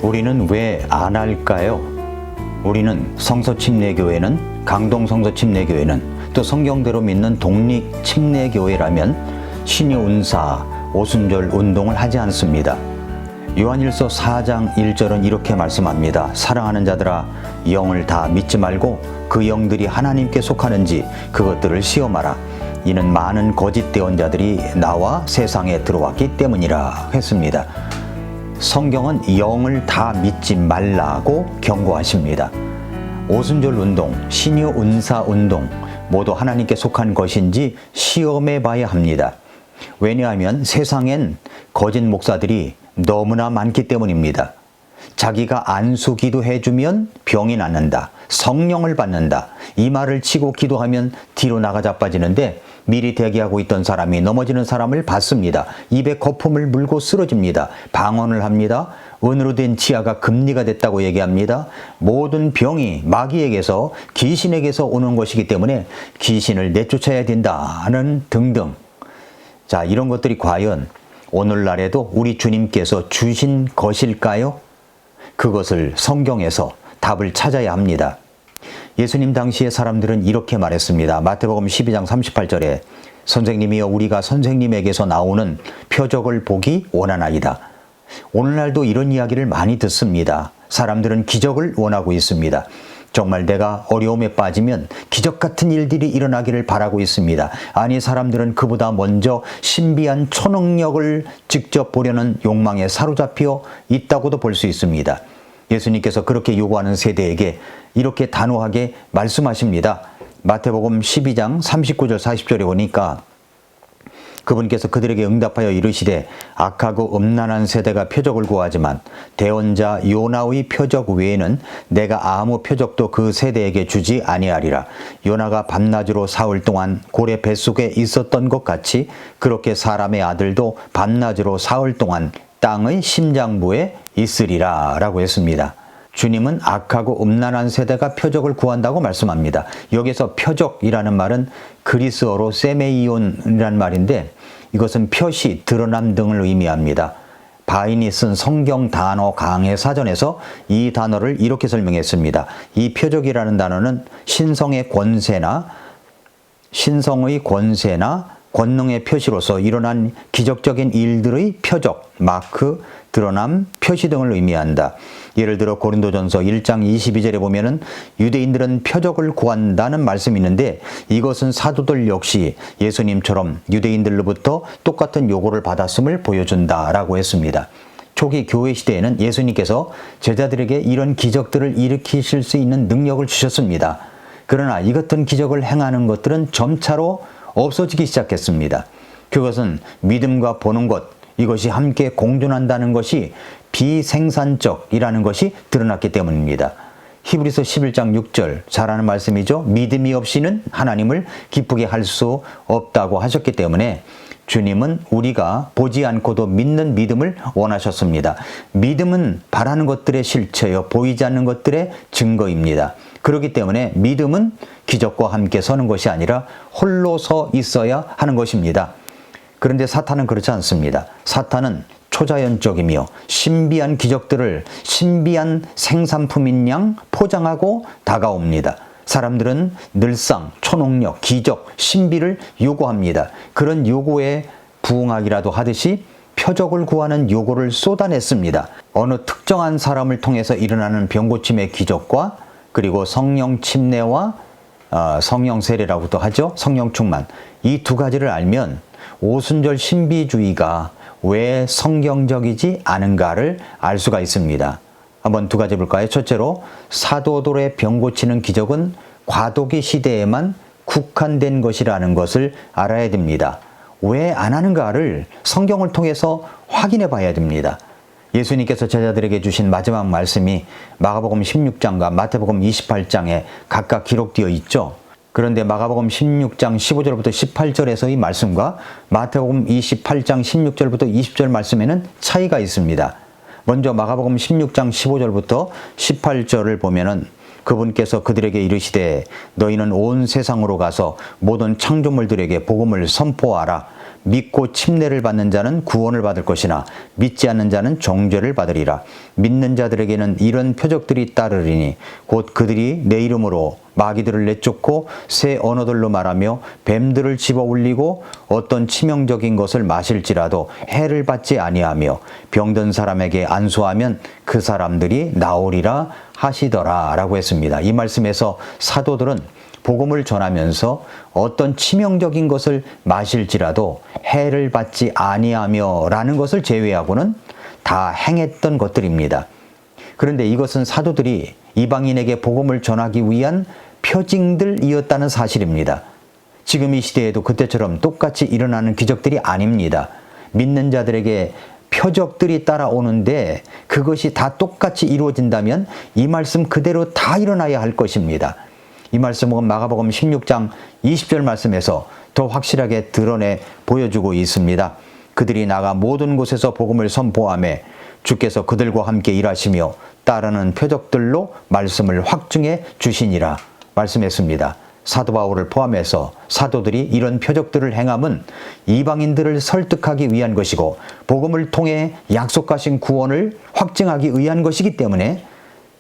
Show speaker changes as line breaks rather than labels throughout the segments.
우리는 왜 안 할까요? 우리는 성서침례교회는, 강동성서침례교회는, 또 성경대로 믿는 독립침례교회라면 신유운사, 오순절 운동을 하지 않습니다. 요한일서 4장 1절은 이렇게 말씀합니다. 사랑하는 자들아, 영을 다 믿지 말고 그 영들이 하나님께 속하는지 그것들을 시험하라. 이는 많은 거짓 대언자들이 나와 세상에 들어왔기 때문이라 했습니다. 성경은 영을 다 믿지 말라고 경고하십니다. 오순절 운동, 신유 운사 운동 모두 하나님께 속한 것인지 시험해 봐야 합니다. 왜냐하면 세상엔 거짓 목사들이 너무나 많기 때문입니다. 자기가 안수기도 해주면 병이 낫는다, 성령을 받는다, 이 말을 치고 기도하면 뒤로 나가 자빠지는데 미리 대기하고 있던 사람이 넘어지는 사람을 봤습니다. 입에 거품을 물고 쓰러집니다. 방언을 합니다. 은으로 된 치아가 금리가 됐다고 얘기합니다. 모든 병이 마귀에게서, 귀신에게서 오는 것이기 때문에 귀신을 내쫓아야 된다는 등등. 자, 이런 것들이 과연 오늘날에도 우리 주님께서 주신 것일까요? 그것을 성경에서 답을 찾아야 합니다. 예수님 당시의 사람들은 이렇게 말했습니다. 마태복음 12장 38절에 선생님이여 우리가 선생님에게서 나오는 표적을 보기 원하나이다. 오늘날도 이런 이야기를 많이 듣습니다. 사람들은 기적을 원하고 있습니다. 정말 내가 어려움에 빠지면 기적 같은 일들이 일어나기를 바라고 있습니다. 아니, 사람들은 그보다 먼저 신비한 초능력을 직접 보려는 욕망에 사로잡혀 있다고도 볼 수 있습니다. 예수님께서 그렇게 요구하는 세대에게 이렇게 단호하게 말씀하십니다. 마태복음 12장 39절 40절에 보니까 그분께서 그들에게 응답하여 이르시되 악하고 음란한 세대가 표적을 구하지만 대언자 요나의 표적 외에는 내가 아무 표적도 그 세대에게 주지 아니하리라. 요나가 밤낮으로 사흘 동안 고래 뱃속에 있었던 것 같이 그렇게 사람의 아들도 밤낮으로 사흘 동안 땅의 심장부에 있으리라 라고 했습니다. 주님은 악하고 음란한 세대가 표적을 구한다고 말씀합니다. 여기서 표적이라는 말은 그리스어로 세메이온이라는 말인데 이것은 표시, 드러남 등을 의미합니다. 바인이 쓴 성경 단어 강해 사전에서 이 단어를 이렇게 설명했습니다. 이 표적이라는 단어는 신성의 권세나 권능의 표시로서 일어난 기적적인 일들의 표적, 마크, 드러남, 표시 등을 의미한다. 예를 들어 고린도전서 1장 22절에 보면은 유대인들은 표적을 구한다는 말씀이 있는데 이것은 사도들 역시 예수님처럼 유대인들로부터 똑같은 요구를 받았음을 보여준다라고 했습니다. 초기 교회 시대에는 예수님께서 제자들에게 이런 기적들을 일으키실 수 있는 능력을 주셨습니다. 그러나 이 같은 기적을 행하는 것들은 점차로 없어지기 시작했습니다. 그것은 믿음과 보는 것, 이것이 함께 공존한다는 것이 비생산적이라는 것이 드러났기 때문입니다. 히브리서 11장 6절 잘 아는 말씀이죠. 믿음이 없이는 하나님을 기쁘게 할 수 없다고 하셨기 때문에 주님은 우리가 보지 않고도 믿는 믿음을 원하셨습니다. 믿음은 바라는 것들의 실체여 보이지 않는 것들의 증거입니다. 그렇기 때문에 믿음은 기적과 함께 서는 것이 아니라 홀로 서 있어야 하는 것입니다. 그런데 사탄은 그렇지 않습니다. 사탄은 초자연적이며 신비한 기적들을 신비한 생산품인 양 포장하고 다가옵니다. 사람들은 늘상 초능력, 기적, 신비를 요구합니다. 그런 요구에 부응하기라도 하듯이 표적을 구하는 요구를 쏟아냈습니다. 어느 특정한 사람을 통해서 일어나는 병고침의 기적과 그리고 성령 침례와 성령 세례라고도 하죠. 성령 충만. 이 두 가지를 알면 오순절 신비주의가 왜 성경적이지 않은가를 알 수가 있습니다. 한번 두 가지 볼까요? 첫째로 사도들의 병 고치는 기적은 과도기 시대에만 국한된 것이라는 것을 알아야 됩니다. 왜 안 하는가를 성경을 통해서 확인해 봐야 됩니다. 예수님께서 제자들에게 주신 마지막 말씀이 마가복음 16장과 마태복음 28장에 각각 기록되어 있죠. 그런데 마가복음 16장 15절부터 18절에서의 말씀과 마태복음 28장 16절부터 20절 말씀에는 차이가 있습니다. 먼저 마가복음 16장 15절부터 18절을 보면은 그분께서 그들에게 이르시되 너희는 온 세상으로 가서 모든 창조물들에게 복음을 선포하라. 믿고 침례를 받는 자는 구원을 받을 것이나 믿지 않는 자는 정죄를 받으리라. 믿는 자들에게는 이런 표적들이 따르리니 곧 그들이 내 이름으로 마귀들을 내쫓고 새 언어들로 말하며 뱀들을 집어 올리고 어떤 치명적인 것을 마실지라도 해를 받지 아니하며 병든 사람에게 안수하면 그 사람들이 나오리라 하시더라 라고 했습니다. 이 말씀에서 사도들은 복음을 전하면서 어떤 치명적인 것을 마실지라도 해를 받지 아니하며 라는 것을 제외하고는 다 행했던 것들입니다. 그런데 이것은 사도들이 이방인에게 복음을 전하기 위한 표징들이었다는 사실입니다. 지금 이 시대에도 그때처럼 똑같이 일어나는 기적들이 아닙니다. 믿는 자들에게 표적들이 따라오는데 그것이 다 똑같이 이루어진다면 이 말씀 그대로 다 일어나야 할 것입니다. 이 말씀은 마가복음 16장 20절 말씀에서 더 확실하게 드러내 보여주고 있습니다. 그들이 나가 모든 곳에서 복음을 선포하며 주께서 그들과 함께 일하시며 따르는 표적들로 말씀을 확증해 주시니라 말씀했습니다. 사도 바울을 포함해서 사도들이 이런 표적들을 행함은 이방인들을 설득하기 위한 것이고 복음을 통해 약속하신 구원을 확증하기 위한 것이기 때문에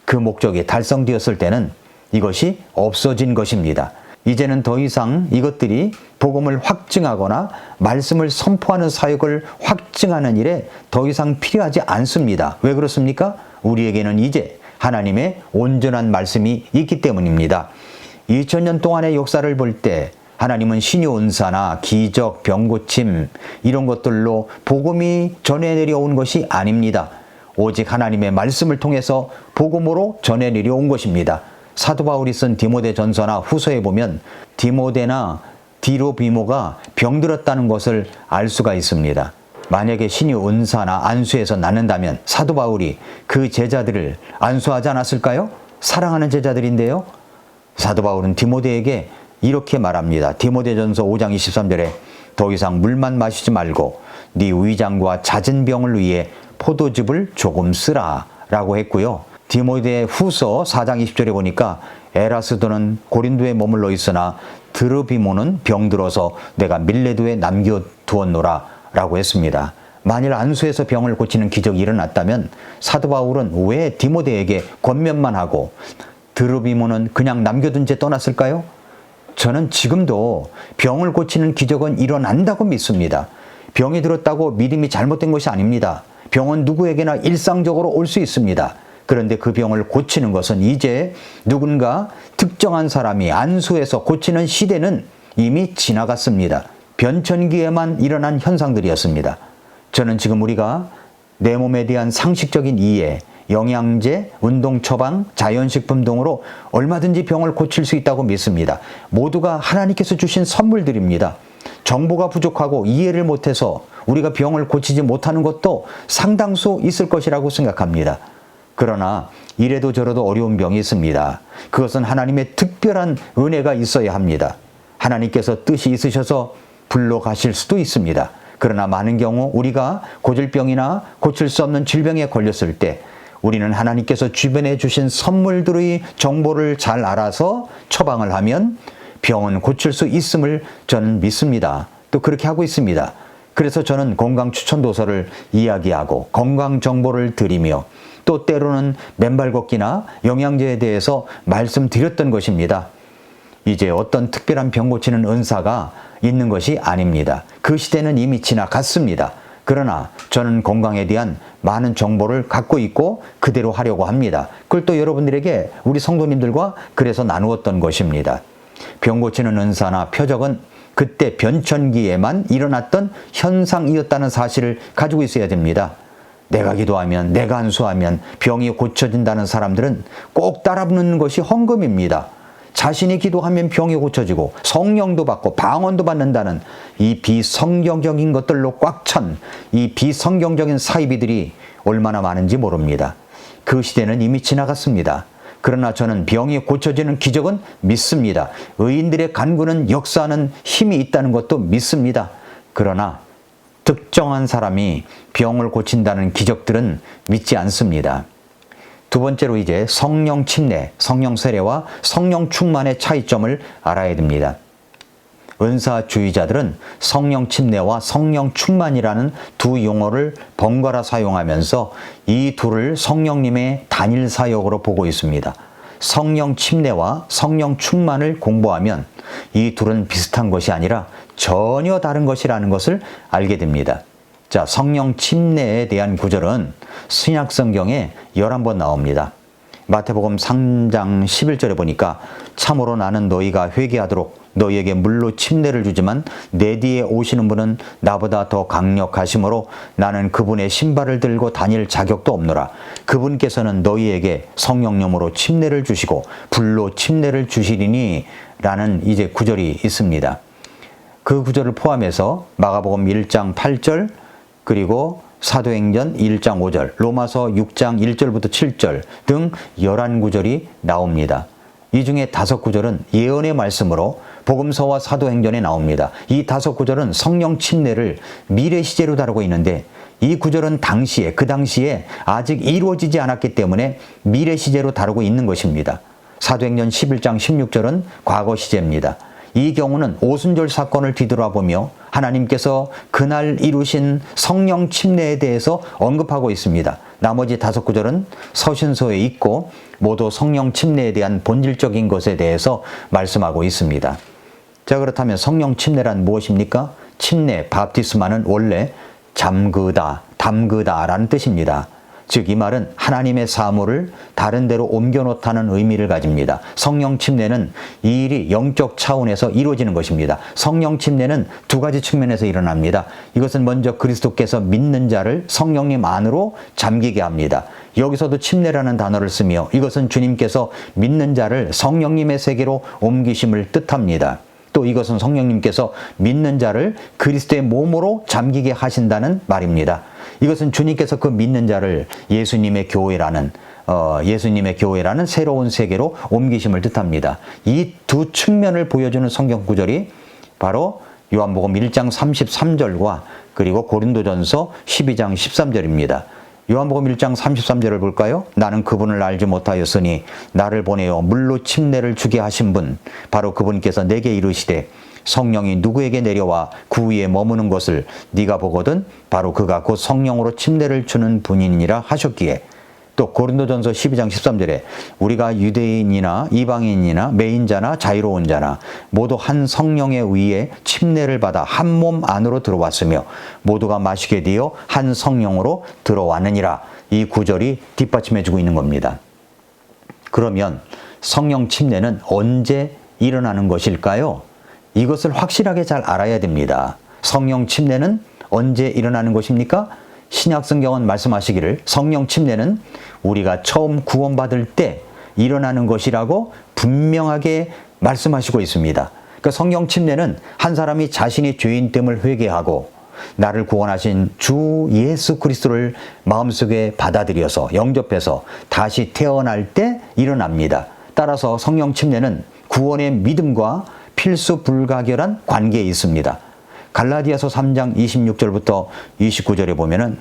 그 목적이 달성되었을 때는 이것이 없어진 것입니다. 이제는 더 이상 이것들이 복음을 확증하거나 말씀을 선포하는 사역을 확증하는 일에 더 이상 필요하지 않습니다. 왜 그렇습니까? 우리에게는 이제 하나님의 온전한 말씀이 있기 때문입니다. 2000년 동안의 역사를 볼 때 하나님은 신유 은사나 기적, 병고침 이런 것들로 복음이 전해 내려온 것이 아닙니다. 오직 하나님의 말씀을 통해서 복음으로 전해 내려온 것입니다. 사도 바울이 쓴 디모데 전서나 후서에 보면 디모데나 디로비모가 병들었다는 것을 알 수가 있습니다. 만약에 신유 은사나 안수에서 낳는다면 사도 바울이 그 제자들을 안수하지 않았을까요? 사랑하는 제자들인데요. 사도 바울은 디모데에게 이렇게 말합니다. 디모데전서 5장 23절에 더 이상 물만 마시지 말고 네 위장과 잦은 병을 위해 포도즙을 조금 쓰라 라고 했고요. 디모데 후서 4장 20절에 보니까 에라스도는 고린도에 머물러 있으나 드르비모는 병들어서 내가 밀레도에 남겨두었노라 라고 했습니다. 만일 안수에서 병을 고치는 기적이 일어났다면 사도 바울은 왜 디모데에게 권면만 하고 드르비모는 그냥 남겨둔 채 떠났을까요? 저는 지금도 병을 고치는 기적은 일어난다고 믿습니다. 병이 들었다고 믿음이 잘못된 것이 아닙니다. 병은 누구에게나 일상적으로 올 수 있습니다. 그런데 그 병을 고치는 것은 이제 누군가 특정한 사람이 안수해서 고치는 시대는 이미 지나갔습니다. 변천기에만 일어난 현상들이었습니다. 저는 지금 우리가 내 몸에 대한 상식적인 이해, 영양제, 운동 처방, 자연식품 등으로 얼마든지 병을 고칠 수 있다고 믿습니다. 모두가 하나님께서 주신 선물들입니다. 정보가 부족하고 이해를 못해서 우리가 병을 고치지 못하는 것도 상당수 있을 것이라고 생각합니다. 그러나 이래도 저래도 어려운 병이 있습니다. 그것은 하나님의 특별한 은혜가 있어야 합니다. 하나님께서 뜻이 있으셔서 불러가실 수도 있습니다. 그러나 많은 경우 우리가 고질병이나 고칠 수 없는 질병에 걸렸을 때 우리는 하나님께서 주변에 주신 선물들의 정보를 잘 알아서 처방을 하면 병은 고칠 수 있음을 저는 믿습니다. 또 그렇게 하고 있습니다. 그래서 저는 건강 추천 도서를 이야기하고 건강 정보를 드리며 또 때로는 맨발 걷기나 영양제에 대해서 말씀드렸던 것입니다. 이제 어떤 특별한 병 고치는 은사가 있는 것이 아닙니다. 그 시대는 이미 지나갔습니다. 그러나 저는 건강에 대한 많은 정보를 갖고 있고 그대로 하려고 합니다. 그걸 또 여러분들에게 우리 성도님들과 그래서 나누었던 것입니다. 병 고치는 은사나 표적은 그때 변천기에만 일어났던 현상이었다는 사실을 가지고 있어야 됩니다. 내가 기도하면, 내가 안수하면 병이 고쳐진다는 사람들은 꼭 따라 붙는 것이 헝금입니다. 자신이 기도하면 병이 고쳐지고 성령도 받고 방언도 받는다는 이 비성경적인 것들로 꽉 찬 이 비성경적인 사이비들이 얼마나 많은지 모릅니다. 그 시대는 이미 지나갔습니다. 그러나 저는 병이 고쳐지는 기적은 믿습니다. 의인들의 간구는 역사하는 힘이 있다는 것도 믿습니다. 그러나 특정한 사람이 병을 고친다는 기적들은 믿지 않습니다. 두 번째로 이제 성령 침례, 성령 세례와 성령 충만의 차이점을 알아야 됩니다. 은사주의자들은 성령 침례와 성령 충만이라는 두 용어를 번갈아 사용하면서 이 둘을 성령님의 단일 사역으로 보고 있습니다. 성령 침례와 성령 충만을 공부하면 이 둘은 비슷한 것이 아니라 전혀 다른 것이라는 것을 알게 됩니다. 자, 성령 침례에 대한 구절은 신약 성경에 11번 나옵니다. 마태복음 3장 11절에 보니까 참으로 나는 너희가 회개하도록 너희에게 물로 침례를 주지만 내 뒤에 오시는 분은 나보다 더 강력하심으로 나는 그분의 신발을 들고 다닐 자격도 없노라. 그분께서는 너희에게 성령님으로 침례를 주시고 불로 침례를 주시리니 라는 이제 구절이 있습니다. 그 구절을 포함해서 마가복음 1장 8절 그리고 사도행전 1장 5절, 로마서 6장 1절부터 7절 등 11구절이 나옵니다. 이 중에 5구절은 예언의 말씀으로 복음서와 사도행전에 나옵니다. 이 5구절은 성령 침례를 미래 시제로 다루고 있는데 이 구절은 그 당시에 아직 이루어지지 않았기 때문에 미래 시제로 다루고 있는 것입니다. 사도행전 11장 16절은 과거 시제입니다. 이 경우는 오순절 사건을 뒤돌아보며 하나님께서 그날 이루신 성령 침례에 대해서 언급하고 있습니다. 나머지 5구절은 서신서에 있고 모두 성령 침례에 대한 본질적인 것에 대해서 말씀하고 있습니다. 자, 그렇다면 성령 침례란 무엇입니까? 침례, 바프티스마는 원래 담그다라는 뜻입니다. 즉, 이 말은 하나님의 사물을 다른 데로 옮겨놓다는 의미를 가집니다. 성령 침례는 이 일이 영적 차원에서 이루어지는 것입니다. 성령 침례는 2가지 측면에서 일어납니다. 이것은 먼저 그리스도께서 믿는 자를 성령님 안으로 잠기게 합니다. 여기서도 침례라는 단어를 쓰며 이것은 주님께서 믿는 자를 성령님의 세계로 옮기심을 뜻합니다. 또 이것은 성령님께서 믿는 자를 그리스도의 몸으로 잠기게 하신다는 말입니다. 이것은 주님께서 그 믿는 자를 예수님의 교회라는 새로운 세계로 옮기심을 뜻합니다. 이 두 측면을 보여주는 성경 구절이 바로 요한복음 1장 33절과 그리고 고린도전서 12장 13절입니다. 요한복음 1장 33절을 볼까요? 나는 그분을 알지 못하였으니 나를 보내어 물로 침례를 주게 하신 분 바로 그분께서 내게 이르시되 성령이 누구에게 내려와 그 위에 머무는 것을 네가 보거든 바로 그가 곧 성령으로 침례를 주는 분이니라 하셨기에 또 고린도전서 12장 13절에 우리가 유대인이나 이방인이나 매인자나 자유로운 자나 모두 한 성령에 의해 침례를 받아 한 몸 안으로 들어왔으며 모두가 마시게 되어 한 성령으로 들어왔느니라. 이 구절이 뒷받침해주고 있는 겁니다. 그러면 성령 침례는 언제 일어나는 것일까요? 이것을 확실하게 잘 알아야 됩니다. 성령 침례는 언제 일어나는 것입니까? 신약 성경은 말씀하시기를 성령 침례는 우리가 처음 구원받을 때 일어나는 것이라고 분명하게 말씀하시고 있습니다. 그러니까 성령 침례는 한 사람이 자신이 죄인됨을 회개하고 나를 구원하신 주 예수 그리스도를 마음속에 받아들여서 영접해서 다시 태어날 때 일어납니다. 따라서 성령 침례는 구원의 믿음과 필수 불가결한 관계에 있습니다. 갈라디아서 3장 26절부터 29절에 보면은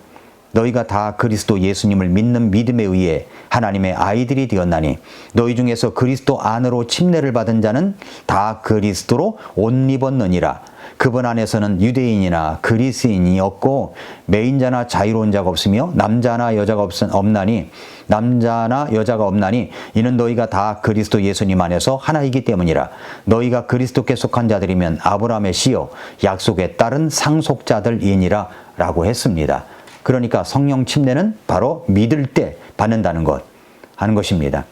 너희가 다 그리스도 예수님을 믿는 믿음에 의해 하나님의 아이들이 되었나니 너희 중에서 그리스도 안으로 침례를 받은 자는 다 그리스도로 옷 입었느니라. 그분 안에서는 유대인이나 그리스인이 없고 매인자나 자유로운 자가 없으며 남자나 여자가 없나니 이는 너희가 다 그리스도 예수님 안에서 하나이기 때문이라. 너희가 그리스도께 속한 자들이면 아브라함의 씨요 약속에 따른 상속자들이니라 라고 했습니다. 그러니까 성령 침례는 바로 믿을 때 받는다는 것 하는 것입니다.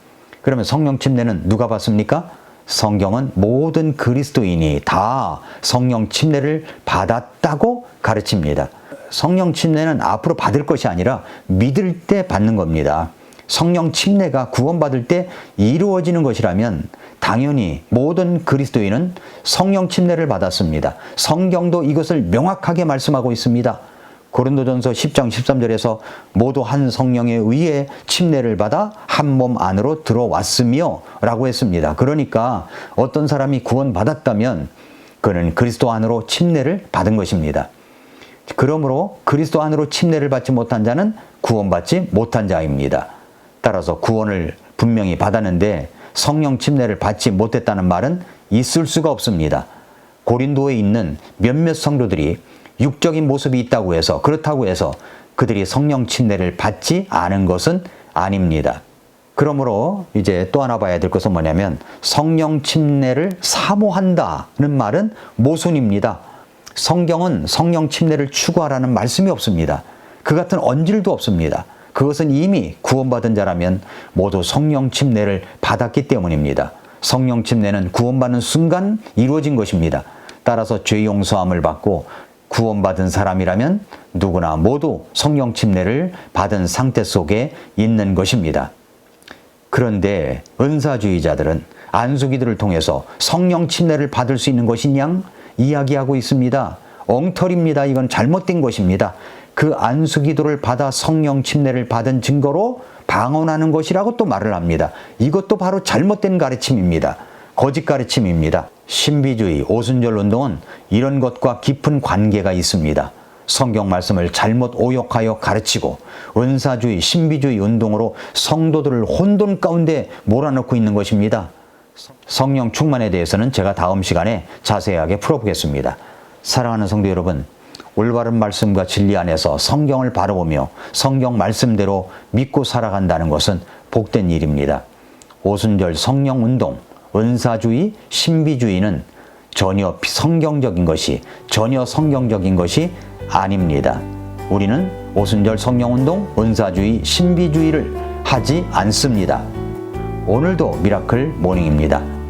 그러면 성령 침례는 누가 받습니까? 성경은 모든 그리스도인이 다 성령 침례를 받았다고 가르칩니다. 성령 침례는 앞으로 받을 것이 아니라 믿을 때 받는 겁니다. 성령 침례가 구원받을 때 이루어지는 것이라면 당연히 모든 그리스도인은 성령 침례를 받았습니다. 성경도 이것을 명확하게 말씀하고 있습니다. 고린도전서 10장 13절에서 모두 한 성령에 의해 침례를 받아 한 몸 안으로 들어왔으며 라고 했습니다. 그러니까 어떤 사람이 구원받았다면 그는 그리스도 안으로 침례를 받은 것입니다. 그러므로 그리스도 안으로 침례를 받지 못한 자는 구원받지 못한 자입니다. 따라서 구원을 분명히 받았는데 성령 침례를 받지 못했다는 말은 있을 수가 없습니다. 고린도에 있는 몇몇 성도들이 육적인 모습이 있다고 해서, 그렇다고 해서 그들이 성령 침례를 받지 않은 것은 아닙니다. 그러므로 이제 또 하나 봐야 될 것은 뭐냐면 성령 침례를 사모한다는 말은 모순입니다. 성경은 성령 침례를 추구하라는 말씀이 없습니다. 그 같은 언질도 없습니다. 그것은 이미 구원받은 자라면 모두 성령 침례를 받았기 때문입니다. 성령 침례는 구원받는 순간 이루어진 것입니다. 따라서 죄 용서함을 받고 구원받은 사람이라면 누구나 모두 성령 침례를 받은 상태 속에 있는 것입니다. 그런데 은사주의자들은 안수기도를 통해서 성령 침례를 받을 수 있는 것이냐 이야기하고 있습니다. 엉터리입니다. 이건 잘못된 것입니다. 그 안수기도를 받아 성령 침례를 받은 증거로 방언하는 것이라고 또 말을 합니다. 이것도 바로 잘못된 가르침입니다. 거짓 가르침입니다. 신비주의, 오순절 운동은 이런 것과 깊은 관계가 있습니다. 성경 말씀을 잘못 오역하여 가르치고 은사주의, 신비주의 운동으로 성도들을 혼돈 가운데 몰아넣고 있는 것입니다. 성령 충만에 대해서는 제가 다음 시간에 자세하게 풀어보겠습니다. 사랑하는 성도 여러분, 올바른 말씀과 진리 안에서 성경을 바라보며 성경 말씀대로 믿고 살아간다는 것은 복된 일입니다. 오순절 성령 운동, 은사주의, 신비주의는 전혀 성경적인 것이 아닙니다. 우리는 오순절 성령운동, 은사주의, 신비주의를 하지 않습니다. 오늘도 미라클 모닝입니다.